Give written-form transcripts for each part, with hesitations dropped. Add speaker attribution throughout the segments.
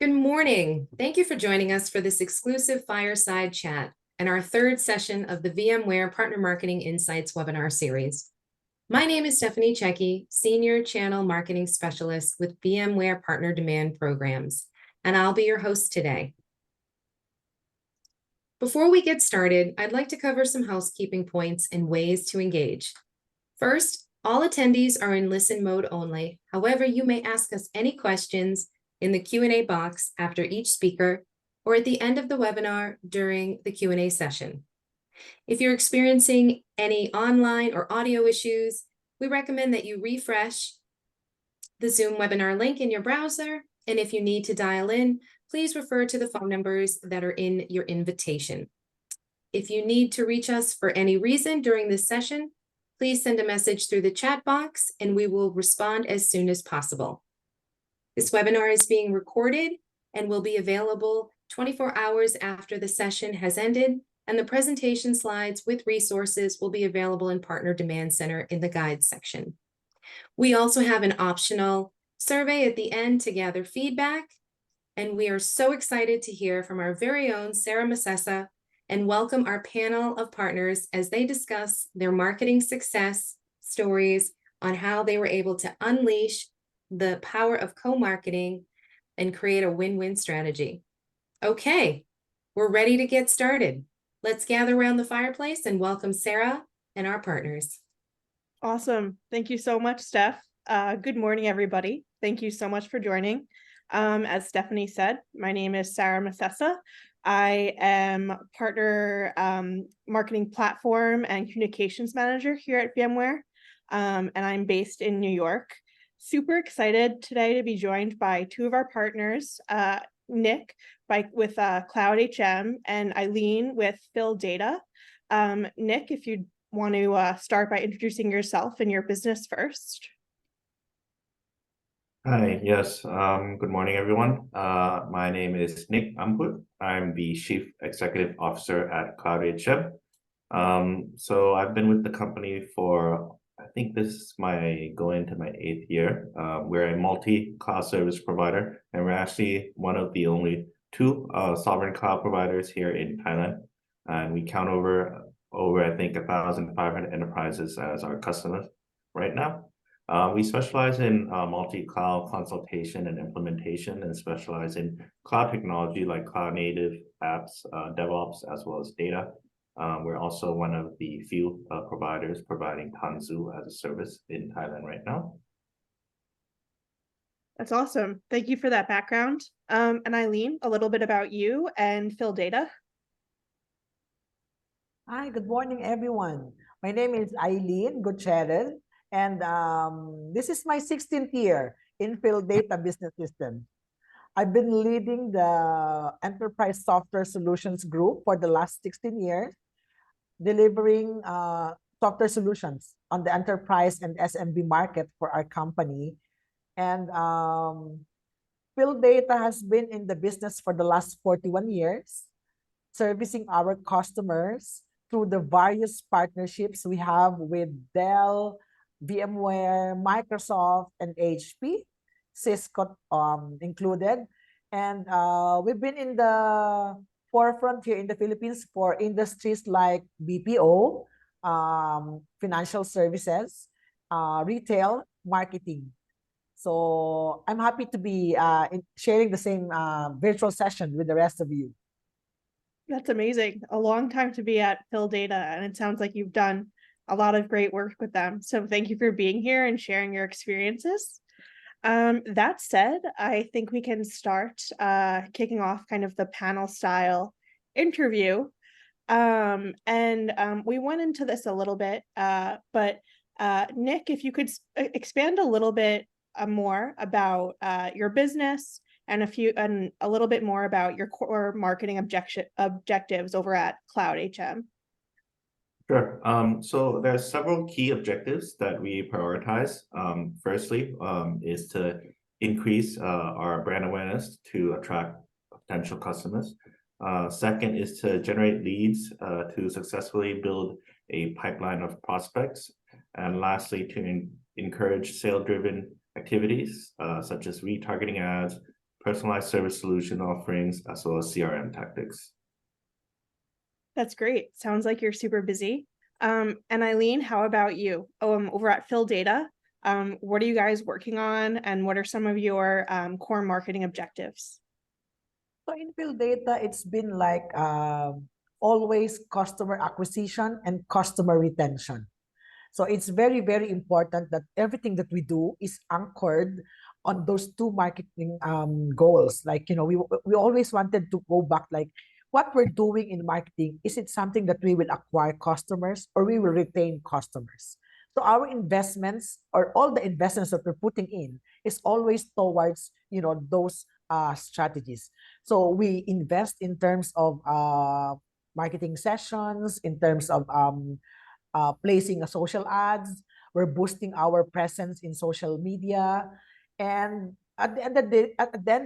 Speaker 1: Good morning. Thank you for joining us for this exclusive fireside chat and our third session of the VMware Partner Marketing Insights webinar series. My name is Stephanie Checki, Senior Channel Marketing Specialist with VMware Partner Demand Programs, and I'll be your host today. Before we get started, I'd like to cover some housekeeping points and ways to engage. First, all attendees are in listen mode only. However, you may ask us any questions in the Q&A box after each speaker or at the end of the webinar during the Q&A session. If you're experiencing any online or audio issues, we recommend that you refresh the Zoom webinar link in your browser. And if you need to dial in, please refer to the phone numbers that are in your invitation. If you need to reach us for any reason during this session, please send a message through the chat box and we will respond as soon as possible. This webinar is being recorded and will be available 24 hours after the session has ended, and the presentation slides with resources will be available in Partner Demand Center in the guides section. We also have an optional survey at the end to gather feedback, and we are so excited to hear from our very own Sarah Massessa and welcome our panel of partners as they discuss their marketing success stories on how they were able to unleash the power of co-marketing and create a win-win strategy. Okay, we're ready to get started. Let's gather around the fireplace and welcome Sarah and our partners.
Speaker 2: Awesome. Thank you so much, Steph. Good morning, everybody. Thank you so much for joining. As Stephanie said, my name is Sarah Massessa. I am Partner Marketing Platform and Communications Manager here at VMware, and I'm based in New York. Super excited today to be joined by two of our partners, Nick with Cloud HM and Eileen with Phil Data. Nick, if you'd want to start by introducing yourself and your business first.
Speaker 3: Hi, yes. Good morning, everyone. My name is Nick Amput. I'm the Chief Executive Officer at Cloud HM. So I've been with the company for, I think this is going into my 8th year. We're a multi-cloud service provider, and we're actually one of the only two sovereign cloud providers here in Thailand. And we count over I think 1,500 enterprises as our customers right now. We specialize in multi-cloud consultation and implementation, and specialize in cloud technology like cloud native apps, DevOps, as well as data. We're also one of the few providers providing Tanzu as a service in Thailand right now.
Speaker 2: That's awesome. Thank you for that background. And Eileen, a little bit about you and Phil Data.
Speaker 4: Hi, good morning, everyone. My name is Eileen Gutierrez, and this is my 16th year in Phil Data Business System. I've been leading the Enterprise Software Solutions Group for the last 16 years, delivering software solutions on the enterprise and SMB market for our company. And Phil Data has been in the business for the last 41 years, servicing our customers through the various partnerships we have with Dell, VMware, Microsoft, and HP, Cisco included. And we've been in the forefront here in the Philippines for industries like BPO, financial services, retail, marketing. So I'm happy to be sharing the same virtual session with the rest of you.
Speaker 2: That's amazing. A long time to be at Phil Data, and it sounds like you've done a lot of great work with them. So thank you for being here and sharing your experiences. That said, I think we can start kicking off kind of the panel style interview. We went into this a little bit, but Nick, if you could expand a little bit more about your business and a little bit more about your core marketing objectives over at Cloud HM.
Speaker 3: Sure. So there are several key objectives that we prioritize. Firstly, is to increase our brand awareness to attract potential customers. Second is to generate leads to successfully build a pipeline of prospects. And lastly, to encourage sale-driven activities such as retargeting ads, personalized service solution offerings, as well as CRM tactics.
Speaker 2: That's great. Sounds like you're super busy. And Eileen, how about you? Over at Phil Data, what are you guys working on, and what are some of your core marketing objectives?
Speaker 4: So in Phil Data, it's been like always customer acquisition and customer retention. So it's very, very important that everything that we do is anchored on those two marketing goals. Like, we always wanted to go back, like, what we're doing in marketing, is it something that we will acquire customers or we will retain customers? So our investments, or all the investments that we're putting in, is always towards, those strategies. So we invest in terms of marketing sessions, in terms of placing a social ads. We're boosting our presence in social media. And at the end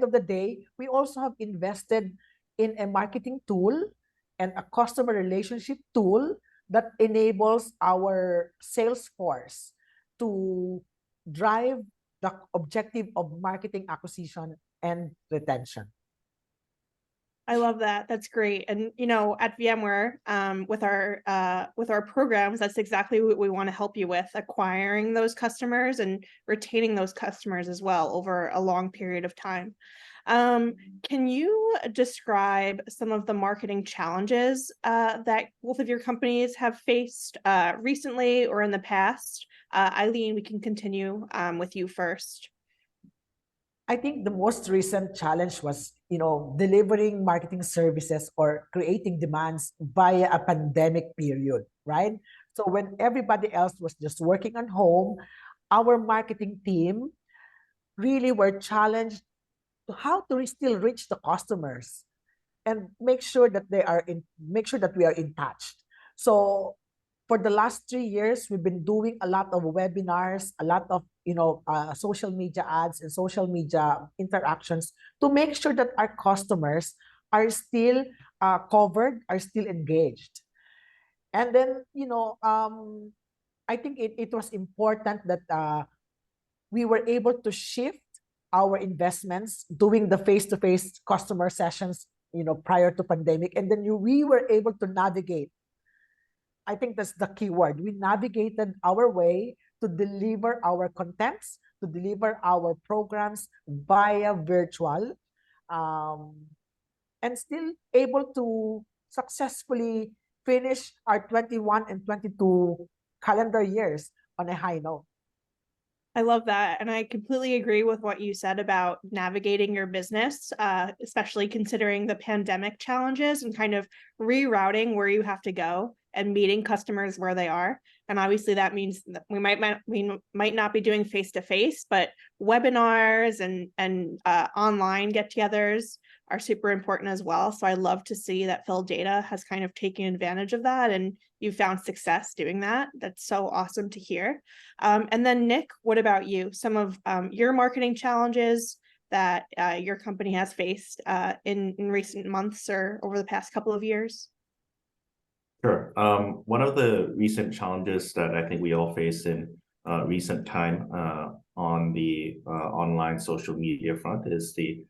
Speaker 4: of the day, we also have invested in a marketing tool and a customer relationship tool that enables our sales force to drive the objective of marketing acquisition and retention.
Speaker 2: I love that. That's great. And at VMware, with our programs, that's exactly what we want to help you with: acquiring those customers and retaining those customers as well over a long period of time. Can you describe some of the marketing challenges that both of your companies have faced recently or in the past? Eileen, we can continue with you first.
Speaker 4: I think the most recent challenge was, delivering marketing services or creating demands via a pandemic period, right? So when everybody else was just working at home, our marketing team really were challenged to how to still reach the customers and make sure that we are in touch. So for the last 3 years, we've been doing a lot of webinars, a lot of social media ads and social media interactions to make sure that our customers are still covered, are still engaged. And then I think it was important that we were able to shift our investments doing the face-to-face customer sessions prior to pandemic, and then we were able to navigate. I think that's the key word. We navigated our way to deliver our contents, to deliver our programs via virtual, and still able to successfully finish our 21 and 22 calendar years on a high note.
Speaker 2: I love that. And I completely agree with what you said about navigating your business, especially considering the pandemic challenges and kind of rerouting where you have to go and meeting customers where they are. And obviously that means that we might not be doing face-to-face, but webinars and online get-togethers are super important as well. So I love to see that Phil Data has kind of taken advantage of that, and you found success doing that. That's so awesome to hear. And then Nick, what about you? Some of your marketing challenges that your company has faced in recent months or over the past couple of years?
Speaker 3: Sure. One of the recent challenges that I think we all face in recent time on the online social media front is the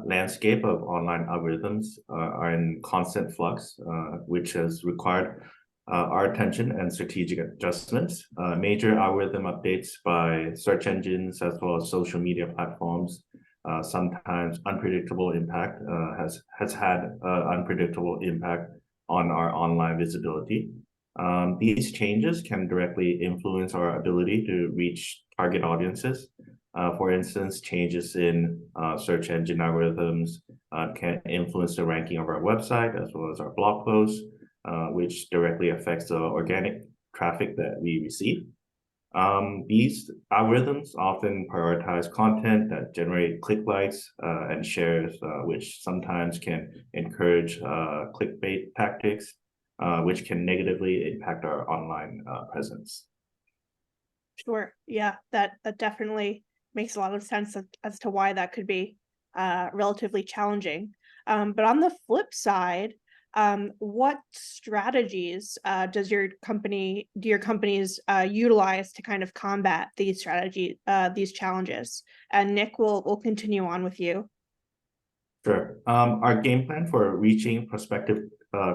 Speaker 3: landscape of online algorithms are in constant flux, which has required our attention and strategic adjustments. Major algorithm updates by search engines as well as social media platforms, sometimes unpredictable impact, has had unpredictable impact on our online visibility. These changes can directly influence our ability to reach target audiences. For instance, changes in search engine algorithms can influence the ranking of our website as well as our blog posts, which directly affects the organic traffic that we receive. These algorithms often prioritize content that generate click likes and shares, which sometimes can encourage clickbait tactics, which can negatively impact our online presence.
Speaker 2: Sure. Yeah, that definitely makes a lot of sense as to why that could be relatively challenging. But on the flip side, what strategies do your companies utilize to kind of combat these challenges? And Nick, we'll continue on with you.
Speaker 3: Sure. Our game plan for reaching prospective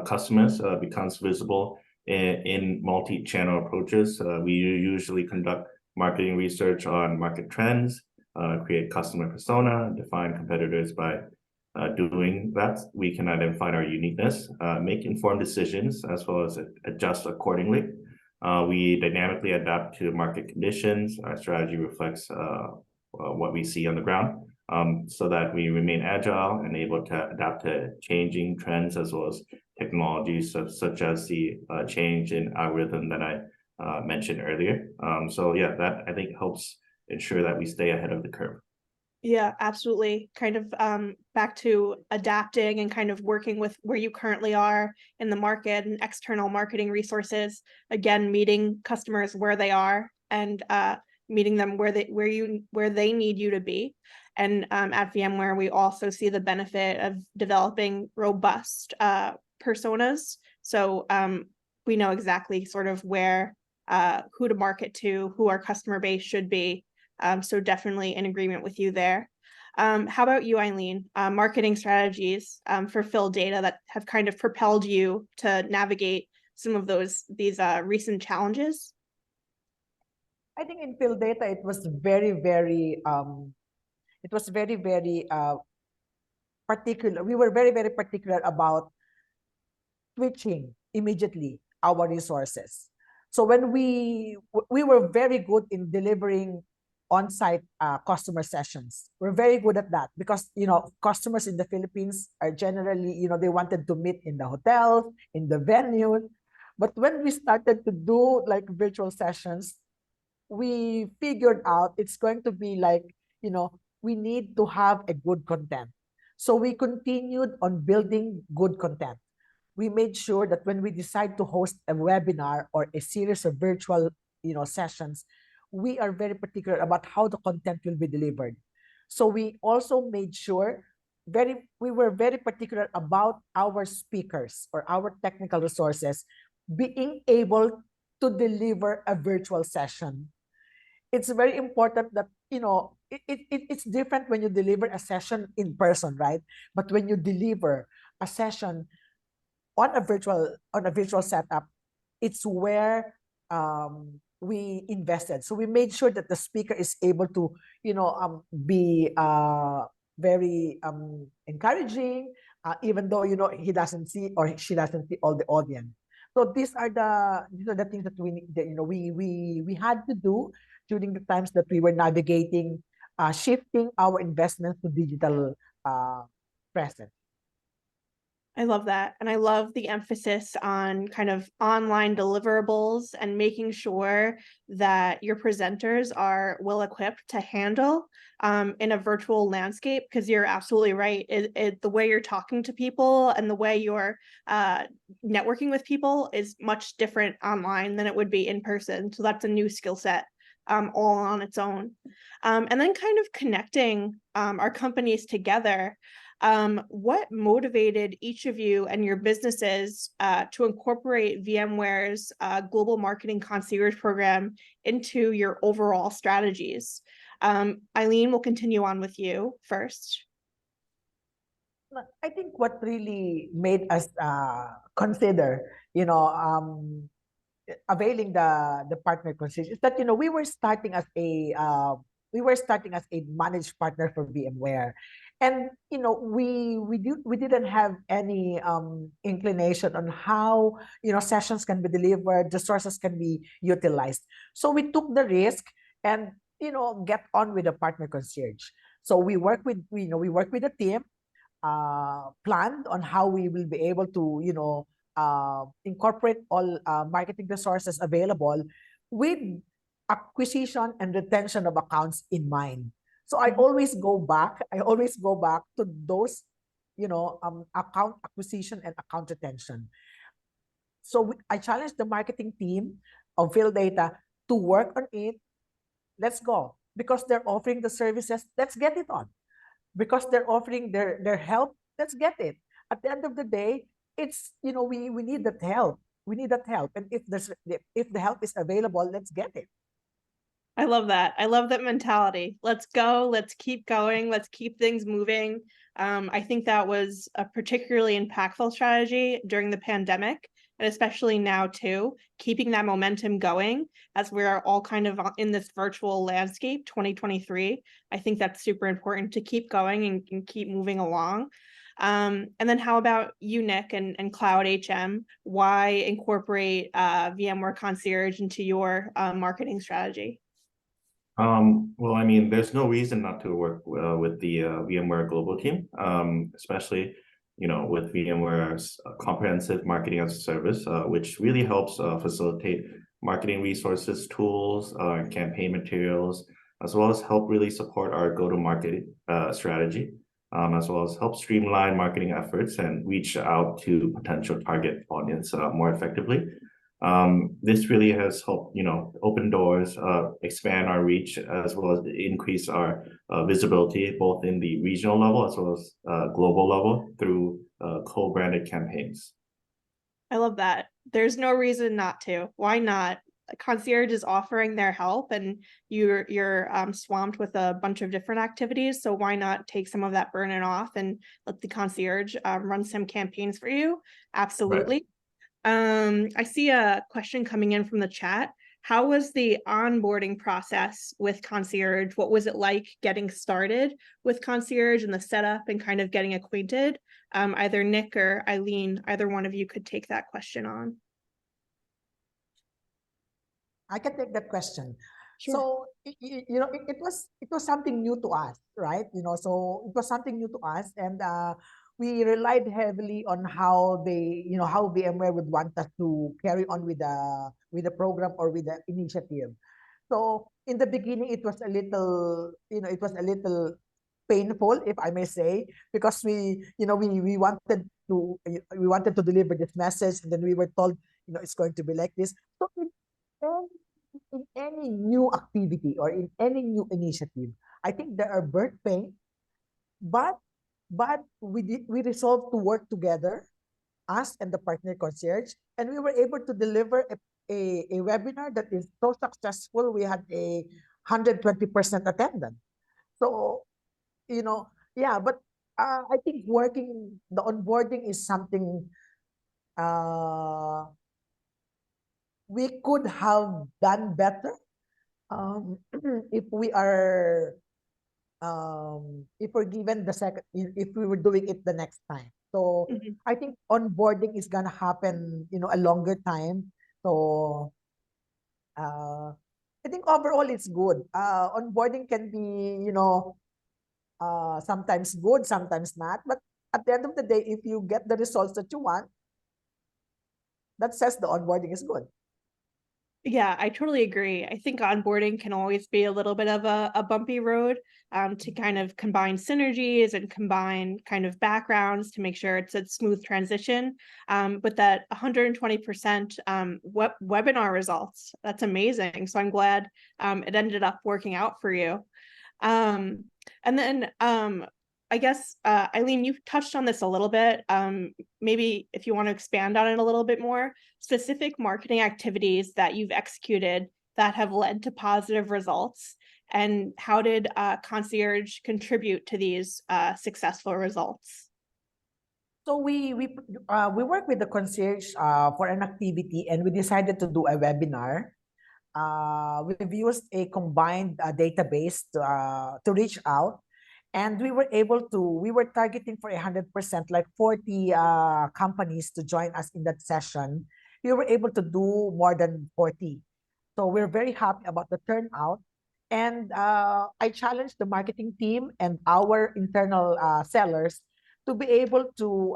Speaker 3: customers becomes visible in multi-channel approaches. We usually conduct marketing research on market trends, create customer persona, define competitors by doing that. We can identify our uniqueness, make informed decisions, as well as adjust accordingly. We dynamically adapt to market conditions. Our strategy reflects what we see on the ground. So that we remain agile and able to adapt to changing trends as well as technologies such as the change in algorithm that I mentioned earlier. So yeah, that I think helps ensure that we stay ahead of the curve.
Speaker 2: Yeah, absolutely. Kind of back to adapting and kind of working with where you currently are in the market and external marketing resources. Again, meeting customers where they are and meeting them where they need you to be. And at VMware, we also see the benefit of developing robust personas. So we know exactly sort of where who to market to, who our customer base should be. So definitely in agreement with you there. How about you, Eileen? Marketing strategies for Phil Data that have kind of propelled you to navigate some of these recent challenges?
Speaker 4: I think in Phil Data, it was very, very particular. We were very, very particular about switching immediately our resources. So when we were very good in delivering on-site customer sessions. We're very good at that because, customers in the Philippines are generally, they wanted to meet in the hotels, in the venues. But when we started to do like virtual sessions, we figured out it's going to be like, we need to have a good content. So we continued on building good content. We made sure that when we decide to host a webinar or a series of virtual, sessions, we are very particular about how the content will be delivered. So we also made sure we were very particular about our speakers or our technical resources being able to deliver a virtual session. It's very important that, it's different when you deliver a session in person, right? But when you deliver a session on a virtual setup, it's where we invested. So we made sure that the speaker is able to, be very encouraging, even though, he doesn't see or she doesn't see all the audience. So these are the things that we had to do during the times that we were navigating, shifting our investments to digital presence.
Speaker 2: I love that. And I love the emphasis on kind of online deliverables and making sure that your presenters are well equipped to handle in a virtual landscape, because you're absolutely right. The way you're talking to people and the way you're networking with people is much different online than it would be in person. So that's a new skill set all on its own. And then kind of connecting our companies together. What motivated each of you and your businesses to incorporate VMware's Global Marketing Concierge program into your overall strategies? Eileen, we'll continue on with you first.
Speaker 4: I think what really made us consider, availing the partner concierge is that, we were starting as a managed partner for VMware. And we didn't have any inclination on how sessions can be delivered, the sources can be utilized. So we took the risk and get on with the partner concierge. So we work with the team, planned on how we will be able to incorporate all marketing resources available with acquisition and retention of accounts in mind. So I always go back to those, account acquisition and account retention. So I challenged the marketing team of Phil Data to work on it. Let's go. Because they're offering the services, let's get it on. Because they're offering their help, let's get it. At the end of the day, it's, we need that help. We need that help. And if the help is available, let's get it.
Speaker 2: I love that. I love that mentality. Let's go. Let's keep going. Let's keep things moving. I think that was a particularly impactful strategy during the pandemic, and especially now too, keeping that momentum going as we're all kind of in this virtual landscape, 2023. I think that's super important to keep going and keep moving along. And then how about you, Nick, and Cloud HM? Why incorporate VMware Concierge into your marketing strategy?
Speaker 3: Well, I mean, there's no reason not to work with the VMware global team, especially, with VMware's comprehensive marketing as a service, which really helps facilitate marketing resources, tools, campaign materials, as well as help really support our go-to-market strategy, as well as help streamline marketing efforts and reach out to potential target audience more effectively. This really has helped, open doors, expand our reach, as well as increase our visibility, both in the regional level as well as global level through co-branded campaigns.
Speaker 2: I love that. There's no reason not to. Why not? Concierge is offering their help, and you're swamped with a bunch of different activities. So why not take some of that burden off and let the concierge run some campaigns for you? Absolutely.
Speaker 3: Right.
Speaker 2: I see a question coming in from the chat. How was the onboarding process with Concierge? What was it like getting started with Concierge and the setup and kind of getting acquainted? Either Nick or Eileen, either one of you could take that question on.
Speaker 4: I can take that question.
Speaker 2: Sure.
Speaker 4: So, it was something new to us, right? So it was something new to us, and we relied heavily on how how VMware would want us to carry on with the program or with the initiative. So in the beginning, it was a little, painful, if I may say, because we wanted to deliver this message, and then we were told, it's going to be like this. So in any new activity or in any new initiative, I think there are birth pains, but we resolved to work together, us and the partner concierge, and we were able to deliver a webinar that is so successful. We had a 120% attendance. So, yeah, but I think the onboarding is something we could have done better if we're given the second, if we were doing it the next time. So I think onboarding is gonna happen, a longer time. So I think overall it's good. Onboarding can be, sometimes good, sometimes not. But at the end of the day, if you get the results that you want, that says the onboarding is good.
Speaker 2: Yeah, I totally agree. I think onboarding can always be a little bit of a bumpy road to kind of combine synergies and combine kind of backgrounds to make sure it's a smooth transition. But that 120% webinar results, that's amazing. So I'm glad it ended up working out for you. And then I guess, Eileen, you've touched on this a little bit. Maybe if you want to expand on it a little bit more, specific marketing activities that you've executed that have led to positive results, and how did Concierge contribute to these successful results?
Speaker 4: So we work with the concierge for an activity, and we decided to do a webinar. We've used a combined database to reach out. And we were targeting for 100%, like 40 companies to join us in that session. We were able to do more than 40. So we're very happy about the turnout. And I challenged the marketing team and our internal sellers to be able to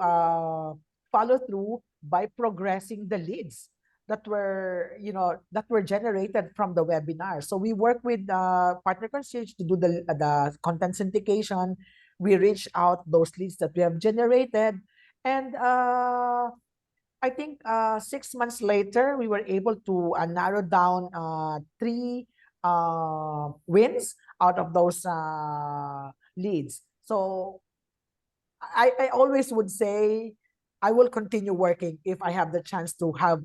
Speaker 4: follow through by progressing the leads that were generated from the webinar. So we work with Partner Concierge to do the content syndication. We reach out those leads that we have generated, and I think 6 months later, we were able to narrow down 3 wins out of those leads. So I always would say, I will continue working if I have the chance to have,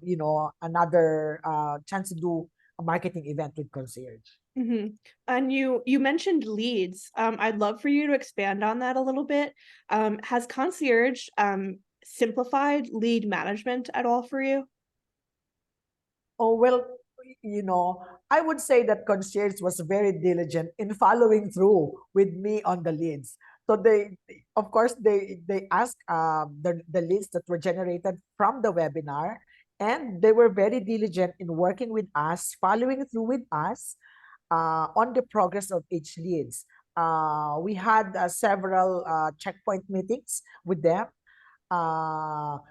Speaker 4: another chance to do a marketing event with Concierge.
Speaker 2: Mhm. And you mentioned leads. I'd love for you to expand on that a little bit. Has Concierge simplified lead management at all for you?
Speaker 4: Oh, well, I would say that concierge was very diligent in following through with me on the leads. So of course, they asked the leads that were generated from the webinar, and they were very diligent in working with us, following through with us on the progress of each leads. We had several checkpoint meetings with them,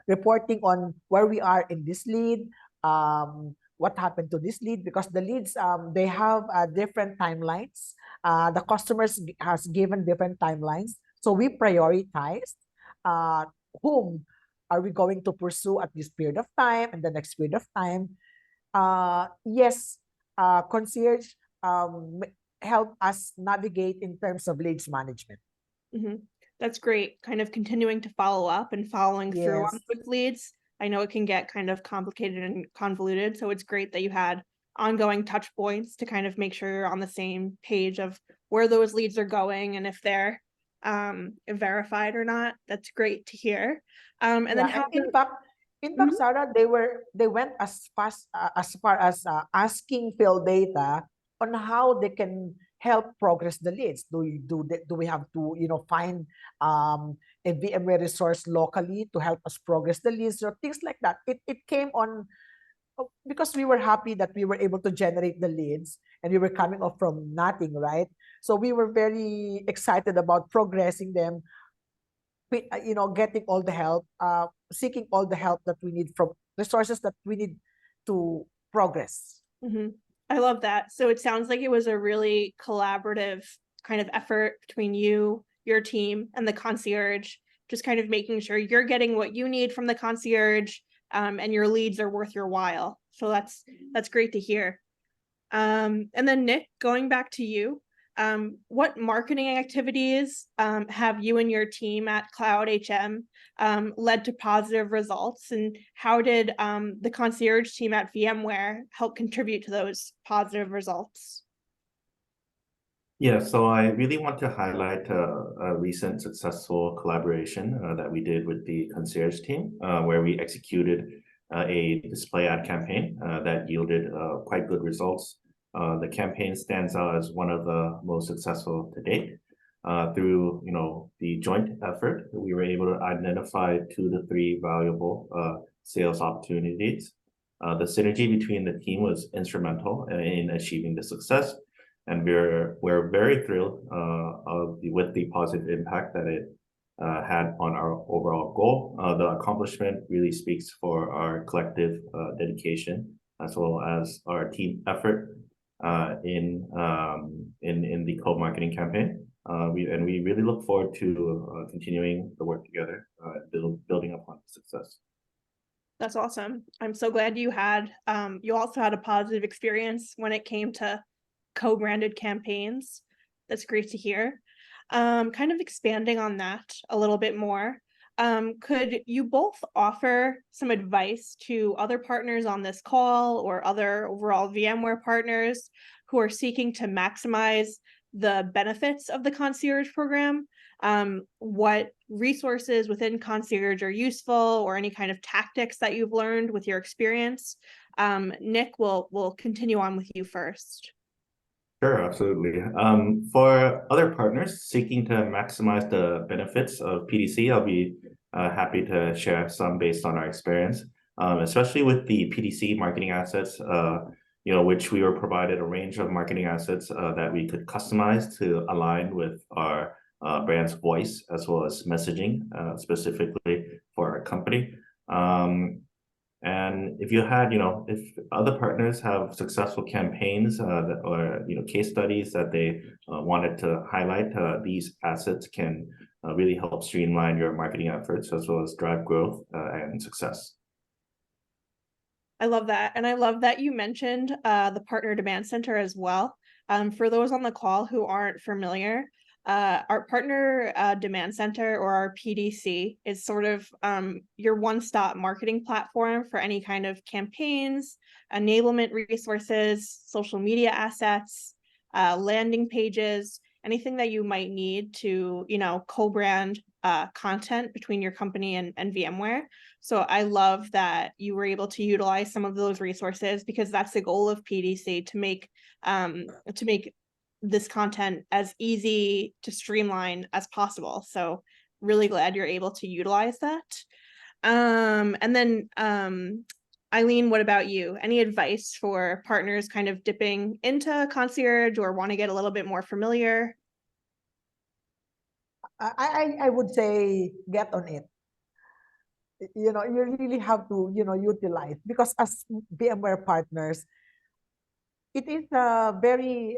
Speaker 4: reporting on where we are in this lead, what happened to this lead, because the leads, they have different timelines. The customers has given different timelines. So we prioritized uh, whom are we going to pursue at this period of time and the next period of time. Yes, concierge help us navigate in terms of leads management.
Speaker 2: Mhm. That's great. Kind of continuing to follow up and following through on
Speaker 4: Yes.
Speaker 2: with leads. I know it can get kind of complicated and convoluted, so it's great that you had ongoing touch points to kind of make sure you're on the same page of where those leads are going and if they're verified or not. That's great to hear. And then
Speaker 4: Yeah, and
Speaker 2: how
Speaker 4: in fact,
Speaker 2: Mhm.
Speaker 4: Sarah, they went as far as asking Phil data on how they can help progress the leads. Do we have to find a VMware resource locally to help us progress the leads or things like that? It came on because we were happy that we were able to generate the leads and we were coming off from nothing, right? So we were very excited about progressing them, getting all the help, seeking all the help that we need from resources that we need to progress.
Speaker 2: Mhm. I love that. So it sounds like it was a really collaborative kind of effort between you, your team, and the concierge, just kind of making sure you're getting what you need from the concierge, and your leads are worth your while. So that's great to hear. And then Nick, going back to you, what marketing activities have you and your team at Cloud HM led to positive results, and how did the concierge team at VMware help contribute to those positive results?
Speaker 3: Yeah, so I really want to highlight a recent successful collaboration that we did with the concierge team, where we executed a display ad campaign that yielded quite good results. The campaign stands out as one of the most successful to date. Through the joint effort, we were able to identify 2 to 3 valuable sales opportunities. The synergy between the team was instrumental in achieving the success, and we're very thrilled with the positive impact that it had on our overall goal. The accomplishment really speaks for our collective dedication as well as our team effort in the co-marketing campaign. We really look forward to continuing the work together, building upon success.
Speaker 2: That's awesome. I'm so glad you also had a positive experience when it came to co-branded campaigns. That's great to hear. Kind of expanding on that a little bit more, could you both offer some advice to other partners on this call or other overall VMware partners who are seeking to maximize the benefits of the concierge program? What resources within concierge are useful, or any kind of tactics that you've learned with your experience? Nick, will continue on with you first.
Speaker 3: Sure, absolutely. For other partners seeking to maximize the benefits of PDC, I'll be happy to share some based on our experience, especially with the PDC marketing assets, which we were provided a range of marketing assets that we could customize to align with our brand's voice as well as messaging, specifically for our company. And if if other partners have successful campaigns or case studies that they wanted to highlight, these assets can really help streamline your marketing efforts as well as drive growth and success.
Speaker 2: I love that. And I love that you mentioned the Partner Demand Center as well. For those on the call who aren't familiar, our Partner Demand Center, or our PDC, is sort of your one-stop marketing platform for any kind of campaigns, enablement resources, social media assets, landing pages, anything that you might need to, co-brand content between your company and VMware. So I love that you were able to utilize some of those resources, because that's the goal of PDC, to make this content as easy to streamline as possible. So really glad you're able to utilize that. And then Eileen, what about you? Any advice for partners kind of dipping into concierge or want to get a little bit more familiar?
Speaker 4: I would say get on it. You really have to, utilize, because as VMware partners, it is very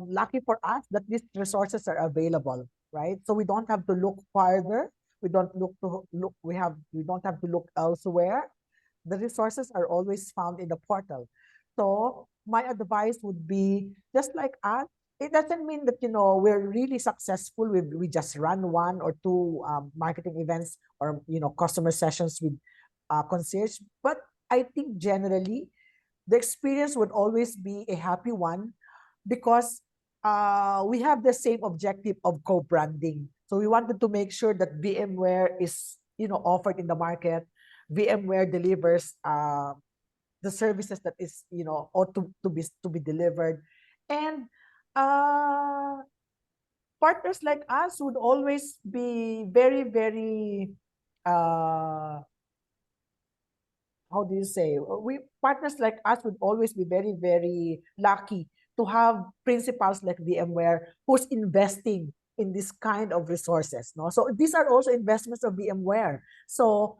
Speaker 4: lucky for us that these resources are available, right? So we don't have to look farther. We don't we don't have to look elsewhere. The resources are always found in the portal. So my advice would be, just like us, it doesn't mean that, we're really successful. We just run one or two marketing events or, customer sessions with concierge. But I think generally, the experience would always be a happy one, because we have the same objective of co-branding. So we wanted to make sure that VMware is, offered in the market. VMware delivers the services that is, ought to be delivered. And partners like us would always be very, very how do you say, partners like us would always be very, very lucky to have principals like VMware who's investing in this kind of resources. No, so these are also investments of VMware. So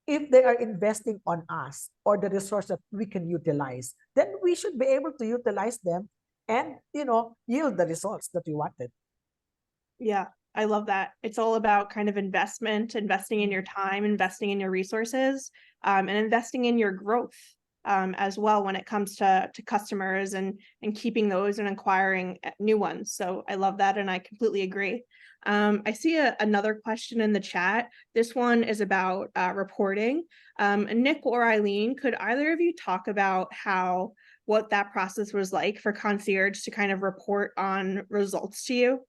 Speaker 4: if they are investing on us or the resource that we can utilize, then we should be able to utilize them and, yield the results that we wanted.
Speaker 2: Yeah, I love that. It's all about kind of investing in your time, investing in your resources, and investing in your growth as well when it comes to customers and keeping those and acquiring new ones. So I love that, and I completely agree. I see another question in the chat. This one is about reporting. Nick or Eileen, could either of you talk about what that process was like for concierge to kind of report on results to you?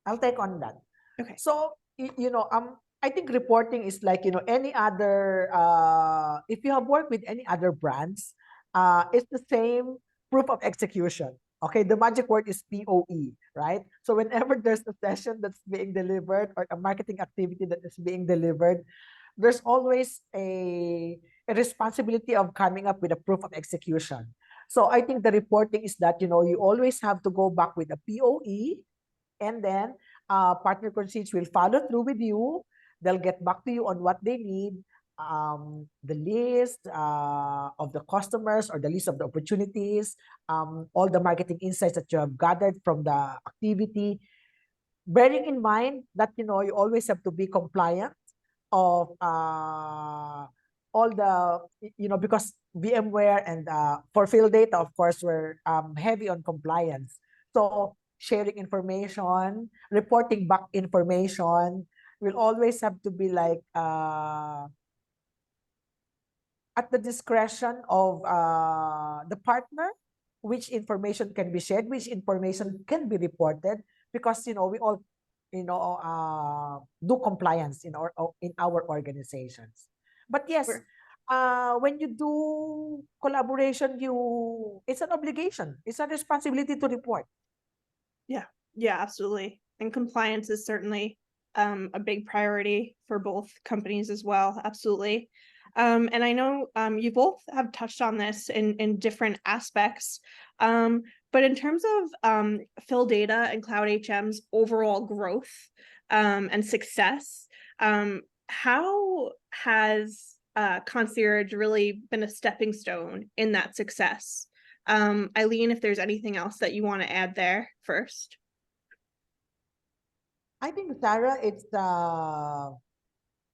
Speaker 4: I'll take on that.
Speaker 2: Okay.
Speaker 4: So, I think reporting is like, any other, if you have worked with any other brands, it's the same proof of execution. Okay, the magic word is POE, right? So whenever there's a session that's being delivered or a marketing activity that is being delivered, there's always a responsibility of coming up with a proof of execution. So I think the reporting is that, you always have to go back with a POE, and then partner concierge will follow through with you. They'll get back to you on what they need, the list of the customers or the list of the opportunities, all the marketing insights that you have gathered from the activity. Bearing in mind that, you always have to be compliant of all the, because VMware and for field data, of course, we're heavy on compliance. So sharing information, reporting back information will always have to be like at the discretion of the partner, which information can be shared, which information can be reported, because we all do compliance in our organizations. But yes,
Speaker 2: Sure.
Speaker 4: when you do collaboration, it's an obligation, it's a responsibility to report.
Speaker 2: Yeah, absolutely. And compliance is certainly a big priority for both companies as well. Absolutely. And I know you both have touched on this in different aspects. But in terms of Phil Data and Cloud HM's overall growth and success, how has Concierge really been a stepping stone in that success? Eileen, if there's anything else that you want to add there first.
Speaker 4: I think, Sarah, it's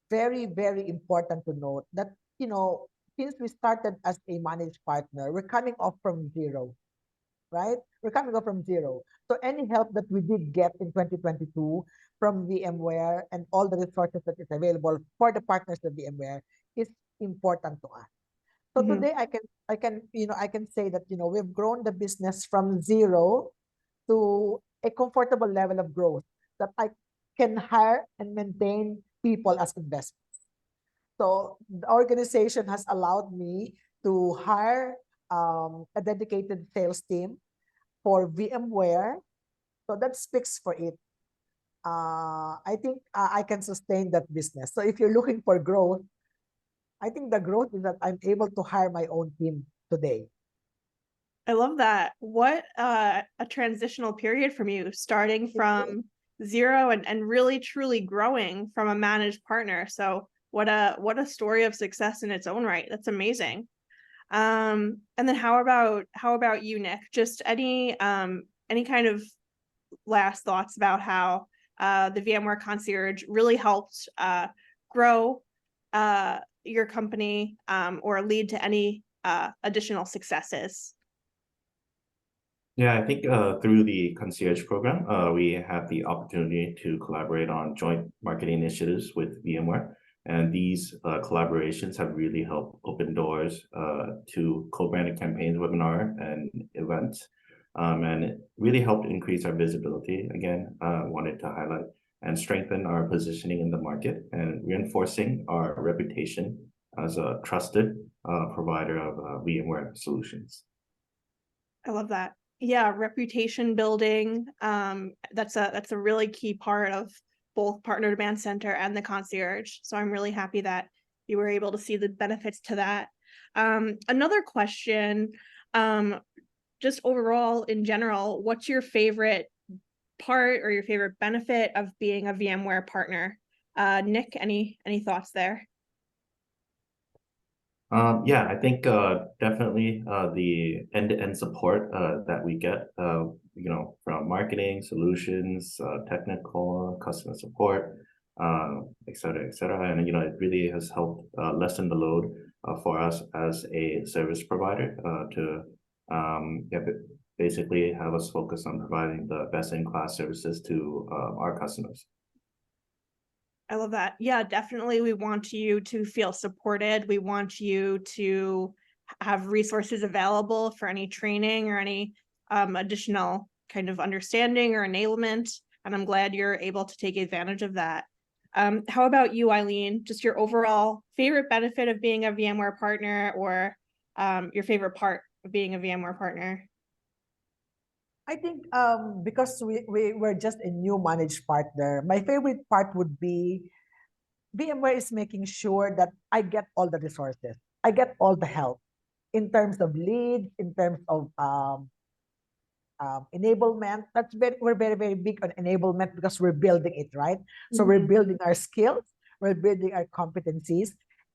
Speaker 4: very, very important to note that, since we started as a managed partner, we're coming off from zero, right? We're coming off from zero. So any help that we did get in 2022 from VMware and all the resources that is available for the partners of VMware is important to us. So
Speaker 2: Mhm.
Speaker 4: today I can say that, we've grown the business from zero to a comfortable level of growth that I can hire and maintain people as investors. So the organization has allowed me to hire a dedicated sales team for VMware. So that speaks for it. I think I can sustain that business. So if you're looking for growth, I think the growth is that I'm able to hire my own team today.
Speaker 2: I love that. What a transitional period from you, starting from zero and really truly growing from a managed partner. So what a story of success in its own right. That's amazing. And then how about you, Nick? Just any kind of last thoughts about how the VMware Concierge really helped grow your company or lead to any additional successes?
Speaker 3: Yeah, I think through the concierge program, we have the opportunity to collaborate on joint marketing initiatives with VMware. And these collaborations have really helped open doors to co-branded campaigns, webinar, and events. And it really helped increase our visibility. Again, wanted to highlight and strengthen our positioning in the market and reinforcing our reputation as a trusted provider of VMware solutions.
Speaker 2: I love that. Yeah, reputation building. That's a really key part of both Partner Demand Center and the concierge. So I'm really happy that you were able to see the benefits to that. Another question, just overall in general, what's your favorite part or your favorite benefit of being a VMware partner? Nick, any thoughts there?
Speaker 3: Yeah, I think definitely the end-to-end support that we get, from marketing, solutions, technical, customer support, et cetera, et cetera. And, it really has helped lessen the load for us as a service provider to basically have us focus on providing the best-in-class services to our customers.
Speaker 2: I love that. Yeah, definitely. We want you to feel supported. We want you to have resources available for any training or any additional kind of understanding or enablement. And I'm glad you're able to take advantage of that. How about you, Eileen? Just your overall favorite benefit of being a VMware partner, or your favorite part of being a VMware partner?
Speaker 4: I think because we're just a new managed partner, my favorite part would be VMware is making sure that I get all the resources. I get all the help in terms of leads, in terms of enablement. We're very, very big on enablement because we're building it, right? So we're building our skills, we're building our competencies,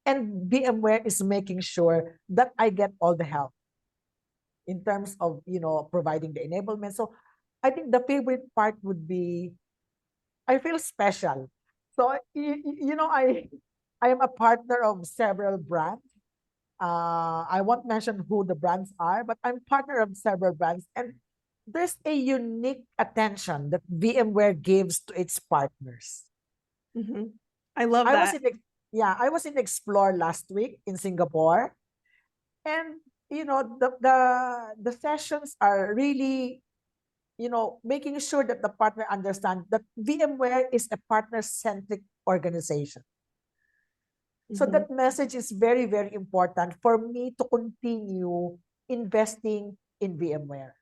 Speaker 4: and VMware is making sure that I get all the help in terms of, providing the enablement. So I think the favorite part would be, I feel special. So, I am a partner of several brands. I won't mention who the brands are, but I'm partner of several brands. And there's a unique attention that VMware gives to its partners.
Speaker 2: I love that.
Speaker 4: I was in Explore last week in Singapore. And the sessions are really, making sure that the partner understands that VMware is a partner-centric organization. So that message is very, very important for me to continue investing in VMware.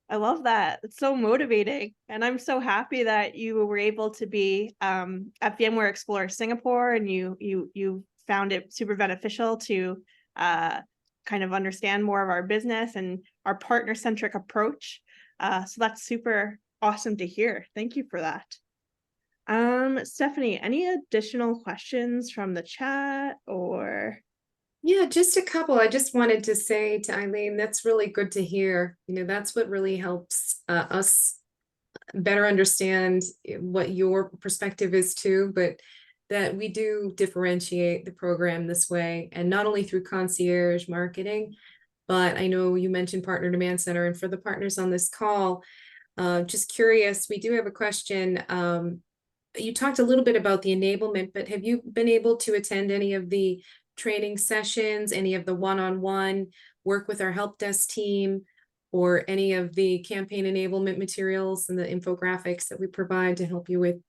Speaker 2: I love that. It's so motivating. And I'm so happy that you were able to be at VMware Explore Singapore, and you found it super beneficial to kind of understand more of our business and our partner-centric approach. So that's super awesome to hear. Thank you for that. Stephanie, any additional questions from the chat or?
Speaker 1: Yeah, just a couple. I just wanted to say to Eileen, that's really good to hear. That's what really helps us better understand what your perspective is too, but that we do differentiate the program this way, and not only through concierge marketing, but I know you mentioned Partner Demand Center, and for the partners on this call, just curious, we do have a question. You talked a little bit about the enablement, but have you been able to attend any of the training sessions, any of the one-on-one work with our help desk team, or any of the campaign enablement materials and the infographics that we provide to help you with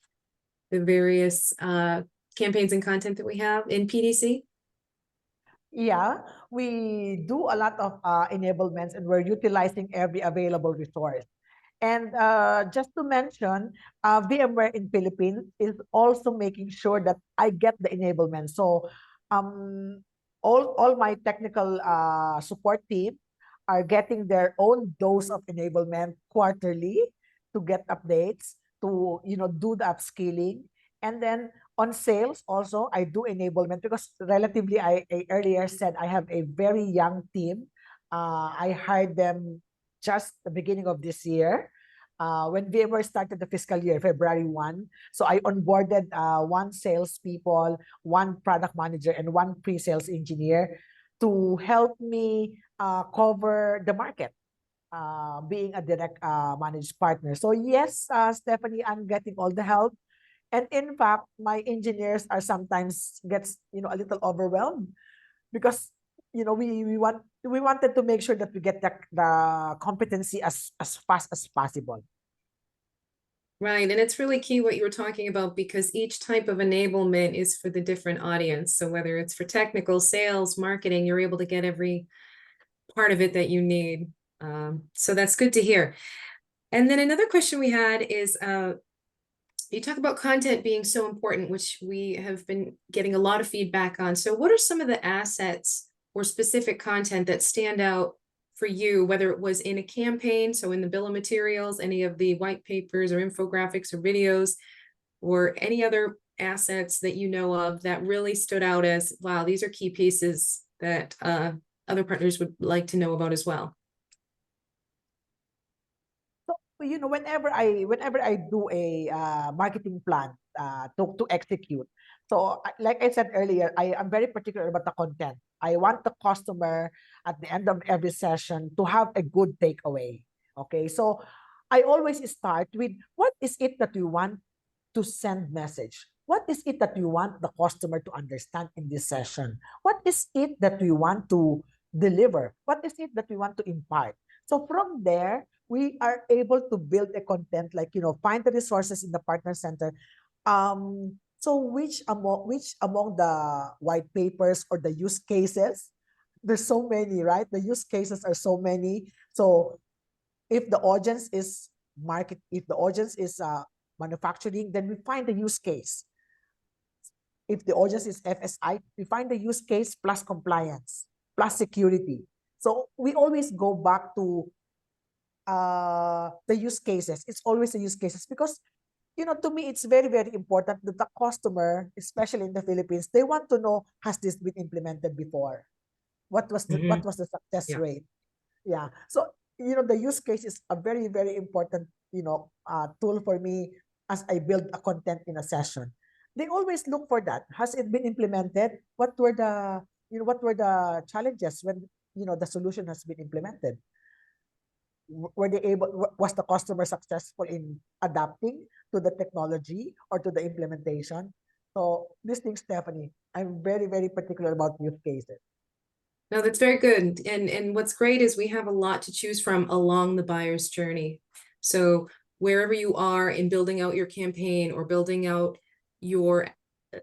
Speaker 1: the various campaigns and content that we have in PDC?
Speaker 4: Yeah, we do a lot of enablements, and we're utilizing every available resource. And just to mention, VMware in Philippines is also making sure that I get the enablement. So um, all my technical support team are getting their own dose of enablement quarterly to get updates, to do the upskilling. And then on sales also, I do enablement because relatively, I earlier said I have a very young team. I hired them just the beginning of this year, when VMware started the fiscal year, February 1. So I onboarded one salespeople, one product manager, and one pre-sales engineer to help me cover the market, being a direct managed partner. So yes, Stephanie, I'm getting all the help. And in fact, my engineers are sometimes gets a little overwhelmed because we wanted to make sure that we get the competency as fast as possible.
Speaker 1: Right, and it's really key what you were talking about, because each type of enablement is for the different audience. So whether it's for technical, sales, marketing, you're able to get every part of it that you need. So that's good to hear. And then another question we had is, you talk about content being so important, which we have been getting a lot of feedback on. So what are some of the assets or specific content that stand out for you, whether it was in a campaign, so in the bill of materials, any of the white papers or infographics or videos, or any other assets that you know of that really stood out as, wow, these are key pieces that other partners would like to know about as well?
Speaker 4: So, whenever I do a marketing plan to execute, so like I said earlier, I am very particular about the content. I want the customer at the end of every session to have a good takeaway. Okay, so I always start with, what is it that you want to send message? What is it that you want the customer to understand in this session? What is it that we want to deliver? What is it that we want to impart? So from there, we are able to build a content, like, find the resources in the partner center. So which among the white papers or the use cases, there's so many, right? The use cases are so many. So if the audience is manufacturing, then we find the use case. If the audience is FSI, we find the use case plus compliance, plus security. So we always go back to the use cases. It's always the use cases because, to me, it's very, very important that the customer, especially in the Philippines, they want to know, has this been implemented before? What was the success rate? Yeah. So, the use case is a very, very important, tool for me as I build a content in a session. They always look for that. Has it been implemented? What were the challenges when, the solution has been implemented? Was the customer successful in adapting to the technology or to the implementation? So these things, Stephanie, I'm very, very particular about use cases.
Speaker 1: No, that's very good. And what's great is we have a lot to choose from along the buyer's journey. So wherever you are in building out your campaign or building out your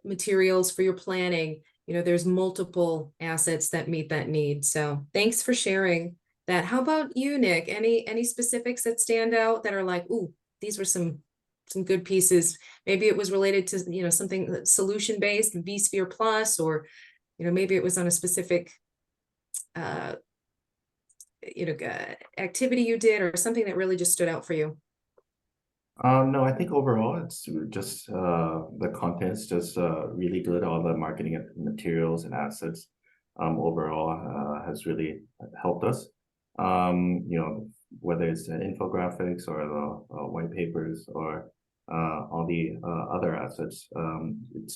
Speaker 1: materials for your planning, there's multiple assets that meet that need. So thanks for sharing that. How about you, Nick? Any specifics that stand out that are like, ooh, these were some good pieces? Maybe it was related to, something solution-based, vSphere Plus, or, maybe it was on a specific activity you did, or something that really just stood out for you.
Speaker 3: No, I think overall it's just the content's just really good. All the marketing materials and assets overall has really helped us. Whether it's infographics or the white papers or all the other assets, it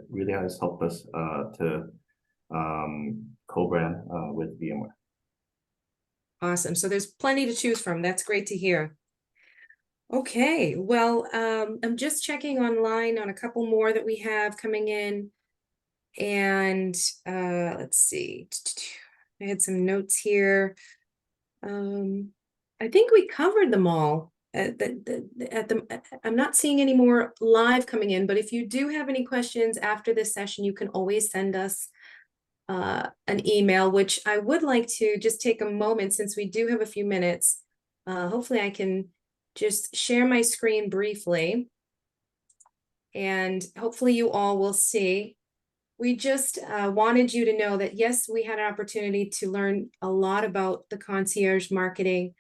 Speaker 3: really has helped us to co-brand with VMware.
Speaker 1: Awesome. So there's plenty to choose from. That's great to hear. Okay, well, I'm just checking online on a couple more that we have coming in. And let's see. I had some notes here. I think we covered them all. I'm not seeing any more live coming in, but if you do have any questions after this session, you can always send us an email, which I would like to just take a moment, since we do have a few minutes. Hopefully I can just share my screen briefly, and hopefully you all will see. We just wanted you to know that, yes, we had an opportunity to learn a lot about the concierge marketing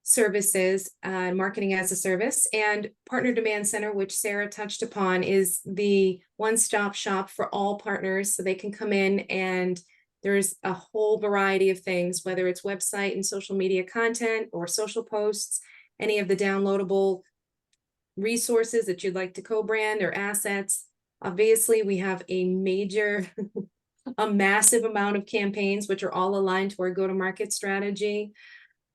Speaker 1: services, marketing as a service, and Partner Demand Center, which Sarah touched upon, is the one-stop shop for all partners. So they can come in and there's a whole variety of things, whether it's website and social media content or social posts, any of the downloadable resources that you'd like to co-brand or assets. Obviously, we have a massive amount of campaigns, which are all aligned to our go-to-market strategy.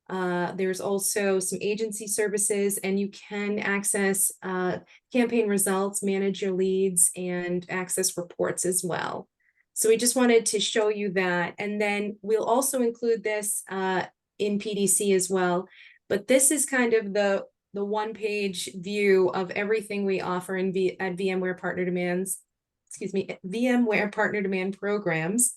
Speaker 1: There's also some agency services, and you can access campaign results, manage your leads, and access reports as well. So we just wanted to show you that. And then we'll also include this in PDC as well. But this is kind of the one-page view of everything we offer at VMware Partner Demands, VMware Partner Demand Programs.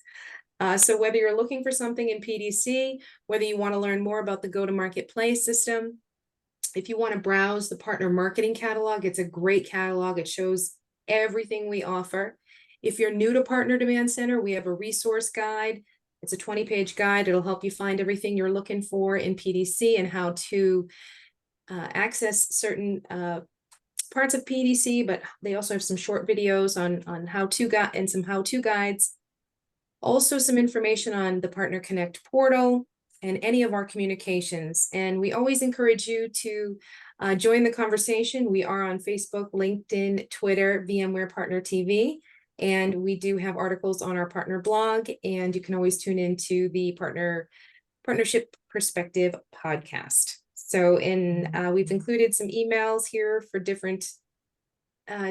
Speaker 1: So whether you're looking for something in PDC, whether you want to learn more about the go-to-market play system, if you want to browse the partner marketing catalog, it's a great catalog. It shows everything we offer. If you're new to Partner Demand Center, we have a resource guide. It's a 20-page guide. It'll help you find everything you're looking for in PDC and how to access certain parts of PDC, but they also have some short videos on how-to and some how-to guides. Also some information on the Partner Connect portal and any of our communications. And we always encourage you to join the conversation. We are on Facebook, LinkedIn, Twitter, VMware Partner TV, and we do have articles on our partner blog, and you can always tune into the Partnership Perspective podcast. So we've included some emails here for different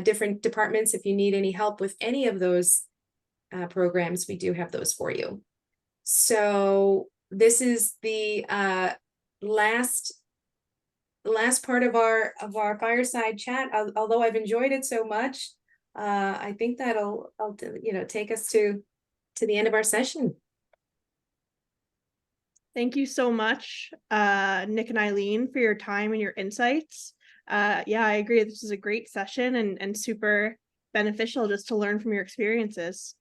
Speaker 1: departments. If you need any help with any of those programs, we do have those for you. So this is the last part of our fireside chat. Although I've enjoyed it so much, I think that'll take us to the end of our session.
Speaker 2: Thank you so much, Nick and Eileen, for your time and your insights. Yeah, I agree. This is a great session and super beneficial just to learn from your experiences.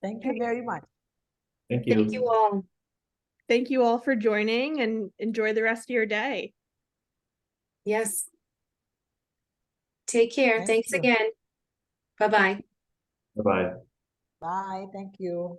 Speaker 4: Thank you very much.
Speaker 3: Thank you.
Speaker 1: Thank you all.
Speaker 2: Thank you all for joining, and enjoy the rest of your day.
Speaker 1: Yes. Take care. Thanks again. Bye-bye.
Speaker 3: Bye-bye.
Speaker 4: Bye. Thank you.